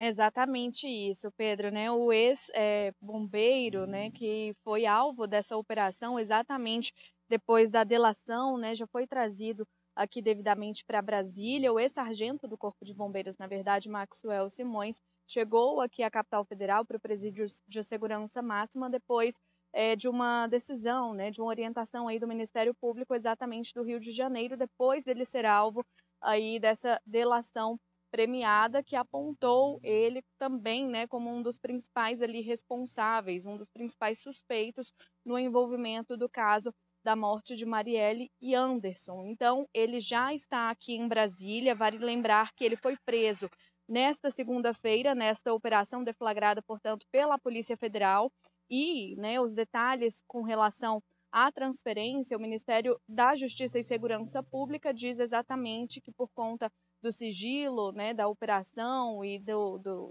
Exatamente isso, Pedro, né? O ex-bombeiro, né, que foi alvo dessa operação exatamente depois da delação, né, já foi trazido aqui devidamente para Brasília. O ex-sargento do Corpo de Bombeiros, na verdade, Maxwell Simões, chegou aqui à capital federal para o presídio de segurança máxima depois de uma decisão, né, de uma orientação aí do Ministério Público, exatamente do Rio de Janeiro, depois dele ser alvo aí dessa delação premiada que apontou ele também, né, como um dos principais ali responsáveis, um dos principais suspeitos no envolvimento do caso da morte de Marielle e Anderson. Então, ele já está aqui em Brasília. Vale lembrar que ele foi preso nesta segunda-feira, nesta operação deflagrada, portanto, pela Polícia Federal. E, né, os detalhes com relação à transferência, o Ministério da Justiça e Segurança Pública diz exatamente que por conta do sigilo, né, da operação e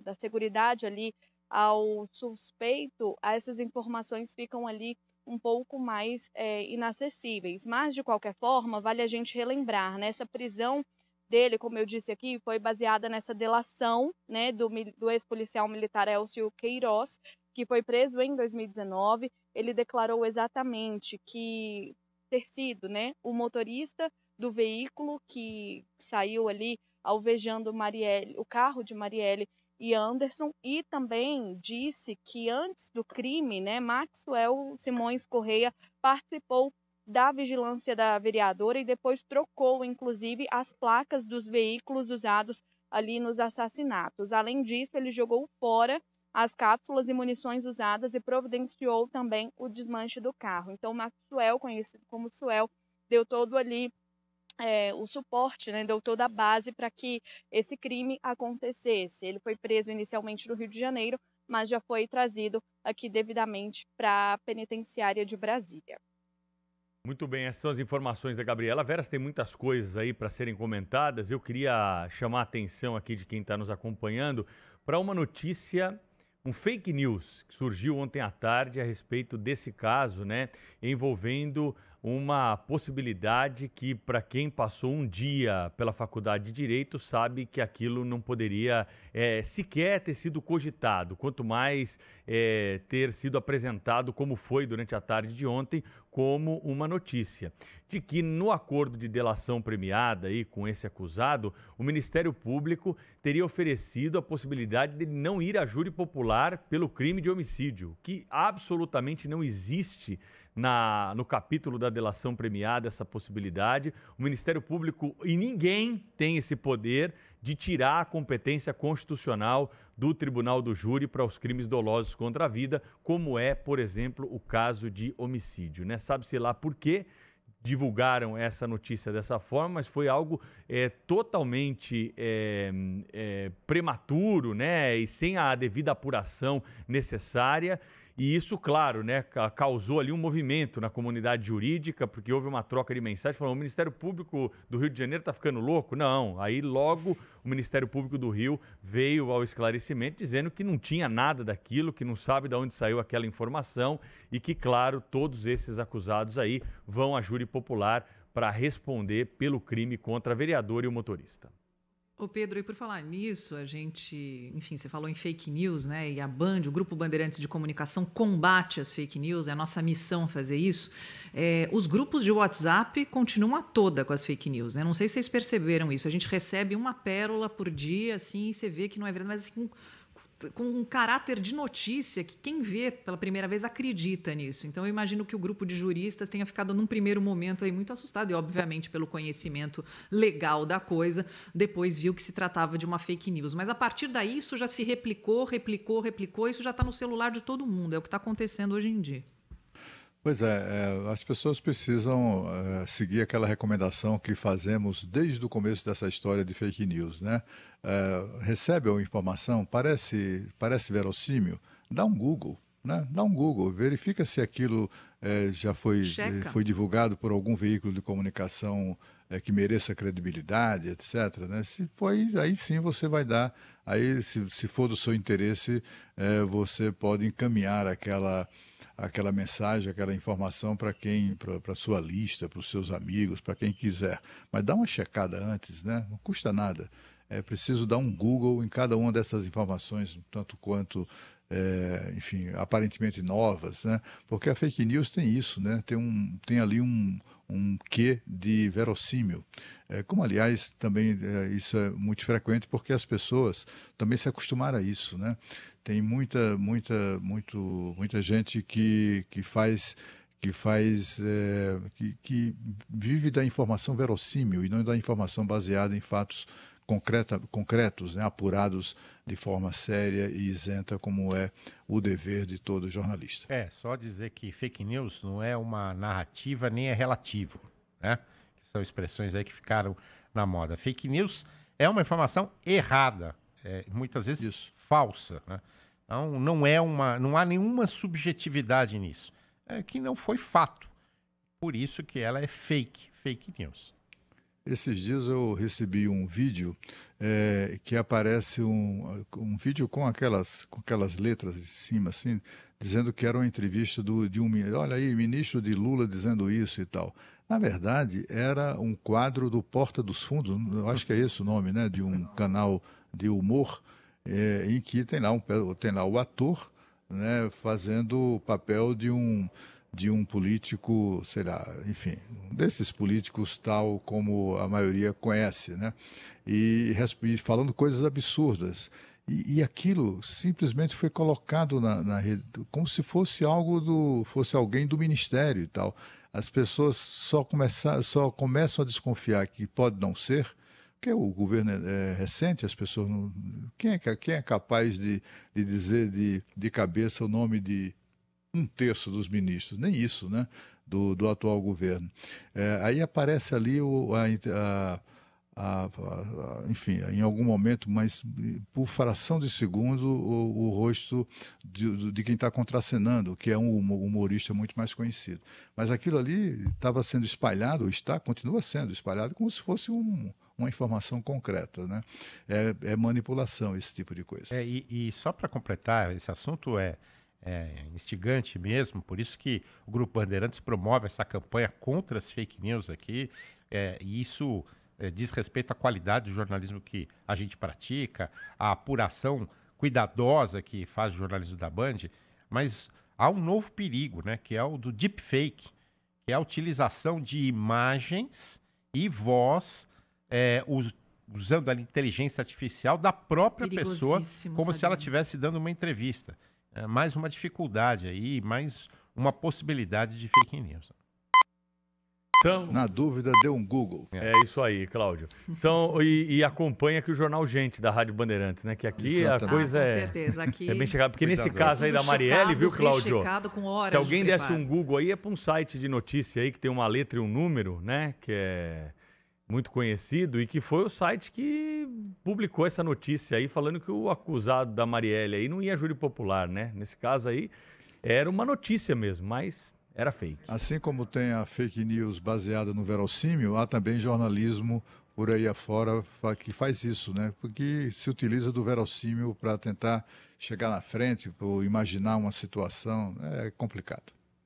da seguridade ali ao suspeito, essas informações ficam ali um pouco mais inacessíveis. Mas, de qualquer forma, vale a gente relembrar, né, essa prisão dele, como eu disse aqui, foi baseada nessa delação, né, do ex-policial militar Elcio Queiroz, que foi preso em 2019. Ele declarou exatamente que ter sido, né, o motorista do veículo que saiu ali alvejando Marielle, o carro de Marielle e Anderson, e também disse que antes do crime, né, Maxwell Simões Correia participou da vigilância da vereadora e depois trocou, inclusive, as placas dos veículos usados ali nos assassinatos. Além disso, ele jogou fora as cápsulas e munições usadas e providenciou também o desmanche do carro. Então, Maxwell, conhecido como Suel, deu todo ali o suporte, né, deu toda a base para que esse crime acontecesse. Ele foi preso inicialmente no Rio de Janeiro, mas já foi trazido aqui devidamente para a penitenciária de Brasília. Muito bem, essas são as informações da Gabriela Veras. Tem muitas coisas aí para serem comentadas. Eu queria chamar a atenção aqui de quem está nos acompanhando para uma notícia, um fake news que surgiu ontem à tarde a respeito desse caso, né, envolvendo uma possibilidade que, para quem passou um dia pela faculdade de Direito, sabe que aquilo não poderia sequer ter sido cogitado, quanto mais ter sido apresentado, como foi durante a tarde de ontem, como uma notícia de que no acordo de delação premiada aí com esse acusado, o Ministério Público teria oferecido a possibilidade de não ir a júri popular pelo crime de homicídio, que absolutamente não existe no capítulo da delação premiada essa possibilidade. O Ministério Público e ninguém tem esse poder de tirar a competência constitucional do Tribunal do Júri para os crimes dolosos contra a vida, como é, por exemplo, o caso de homicídio, né? Sabe-se lá por quê divulgaram essa notícia dessa forma, mas foi algo totalmente prematuro, né? E sem a devida apuração necessária. E isso, claro, né, causou ali um movimento na comunidade jurídica, porque houve uma troca de mensagens, falando, o Ministério Público do Rio de Janeiro está ficando louco? Não, aí logo o Ministério Público do Rio veio ao esclarecimento dizendo que não tinha nada daquilo, que não sabe de onde saiu aquela informação e que, claro, todos esses acusados aí vão à júri popular para responder pelo crime contra a vereadora e o motorista. Ô Pedro, e por falar nisso, a gente, enfim, você falou em fake news, né? E a Band, o Grupo Bandeirantes de Comunicação, combate as fake news, é a nossa missão fazer isso. Os grupos de WhatsApp continuam a toda com as fake news, né? Não sei se vocês perceberam isso. A gente recebe uma pérola por dia, assim, e você vê que não é verdade, mas assim, com um caráter de notícia que quem vê pela primeira vez acredita nisso. Então eu imagino que o grupo de juristas tenha ficado num primeiro momento aí muito assustado e obviamente pelo conhecimento legal da coisa, depois viu que se tratava de uma fake news. Mas a partir daí isso já se replicou, isso já está no celular de todo mundo, é o que está acontecendo hoje em dia. Pois é, as pessoas precisam seguir aquela recomendação que fazemos desde o começo dessa história de fake news, né? Recebe uma informação, parece verossímil, dá um Google, né? Dá um Google, verifica se aquilo já Checa. foi divulgado por algum veículo de comunicação que mereça credibilidade, etc., né? Se foi, aí sim você vai dar, aí se for do seu interesse, você pode encaminhar aquela mensagem, aquela informação para para sua lista, para os seus amigos, para quem quiser. Mas dá uma checada antes, né? Não custa nada. é preciso dar um Google em cada uma dessas informações, tanto quanto, enfim, aparentemente novas, né? Porque a fake news tem isso, né? Tem ali um quê de verossímil. Como, aliás, também isso é muito frequente porque as pessoas também se acostumaram a isso, né? Tem muita gente que vive da informação verossímil e não da informação baseada em fatos concretos, né, apurados de forma séria e isenta, como é o dever de todo jornalista. Só dizer que fake news não é uma narrativa nem é relativo, né? Que são expressões aí que ficaram na moda. Fake news é uma informação errada, muitas vezes falsa, né? Então não há nenhuma subjetividade nisso. Que não foi fato. Por isso que ela é fake news. Esses dias eu recebi um vídeo que aparece um vídeo com aquelas letras em cima, assim, dizendo que era uma entrevista de um... Olha aí, ministro de Lula dizendo isso e tal. Na verdade, era um quadro do Porta dos Fundos, eu acho que é esse o nome, né, de um canal de humor, em que tem lá o ator, né, fazendo o papel de um político, sei lá, enfim, desses políticos tal como a maioria conhece, né? E falando coisas absurdas. E aquilo simplesmente foi colocado na rede, como se fosse fosse alguém do ministério e tal. As pessoas só começam a desconfiar que pode não ser, porque o governo é recente, as pessoas não... Quem é capaz de dizer de cabeça o nome de 1/3 dos ministros? Nem isso, né? Do atual governo. Aí aparece ali enfim, em algum momento, mas por fração de segundo, o rosto de quem está contracenando, que é um humorista muito mais conhecido. Mas aquilo ali estava sendo espalhado, continua sendo espalhado como se fosse uma informação concreta, né? É manipulação, esse tipo de coisa. E só para completar, esse assunto é instigante mesmo, por isso que o Grupo Bandeirantes promove essa campanha contra as fake news aqui, e isso diz respeito à qualidade do jornalismo que a gente pratica, a apuração cuidadosa que faz o jornalismo da Band, mas há um novo perigo, né, que é o do deepfake, que é a utilização de imagens e voz usando a inteligência artificial da própria pessoa, como se ela estivesse dando uma entrevista. Mais uma dificuldade aí, mais uma possibilidade de fake news. Na dúvida, dê um Google. É isso aí, Cláudio. E acompanha aqui o Jornal Gente da Rádio Bandeirantes, né? Que aqui a coisa com certeza. Aqui é bem chegada. Porque nesse caso aí da Marielle, viu, Cláudio? Com horas se alguém desse um Google aí, é para um site de notícia aí que tem uma letra e um número, né? Que é muito conhecido e que foi o site que publicou essa notícia aí, falando que o acusado da Marielle aí não ia a júri popular, né? Nesse caso aí, era uma notícia mesmo, mas era fake. Assim como tem a fake news baseada no verossímil, há também jornalismo por aí afora que faz isso, né? Porque se utiliza do verossímil para tentar chegar na frente, ou imaginar uma situação, é complicado.